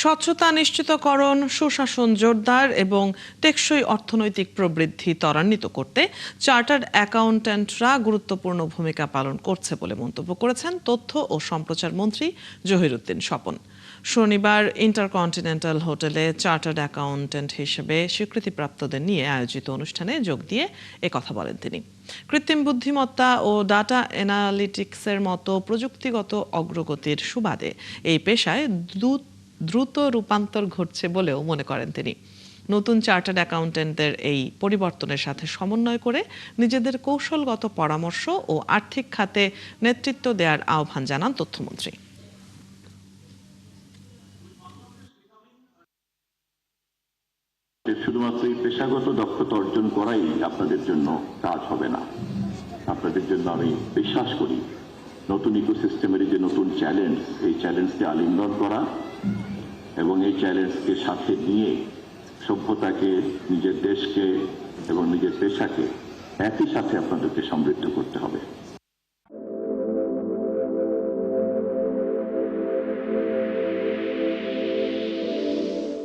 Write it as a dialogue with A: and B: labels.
A: স্বচ্ছতা নিশ্চিতকরণ, সুশাসন জোরদার এবং টেকসই অর্থনৈতিক প্রবৃদ্ধি ত্বরান্বিত করতে চার্টার্ড অ্যাকাউন্ট্যান্টরা গুরুত্বপূর্ণ ভূমিকা পালন করছে বলে মন্তব্য করেছেন তথ্য ও সম্প্রচার মন্ত্রী জহিরুদ্দিন স্বপন। শনিবার ইন্টারকন্টিনেন্টাল হোটেলে চার্টার্ড অ্যাকাউন্ট্যান্ট হিসেবে স্বীকৃতিপ্রাপ্তদের নিয়ে আয়োজিত অনুষ্ঠানে যোগ দিয়ে একথা বলেন তিনি। কৃত্রিম বুদ্ধিমত্তা ও ডাটা অ্যানালিটিক্সের মতো প্রযুক্তিগত অগ্রগতির সুবাদে এই পেশায় দ্রুত রূপান্তর ঘটছে বলেও মনে করেন তিনি। নতুন চার্টার্ড অ্যাকাউন্ট্যান্টদের এই পরিবর্তনের সাথে সমন্বয় করে নিজেদের কৌশলগত পরামর্শ ও আর্থিক খাতে নেতৃত্ব দেওয়ার আহ্বান জানান তথ্যমন্ত্রী।
B: শুধুমাত্র এই পেশাগত দক্ষতা অর্জন করাই আপনাদের জন্য কাজ হবে না। আপনাদের জন্য আমি বিশ্বাস করি নতুন ইকোসিস্টেমের যে নতুন চ্যালেঞ্জ, এই চ্যালেঞ্জকে আলিঙ্গন করা এবং এই চ্যালেঞ্জকে সাথে নিয়ে সভ্যতাকে, নিজের দেশকে এবং নিজের পেশাকে একই সাথে আপনাদেরকে সমৃদ্ধ করতে হবে।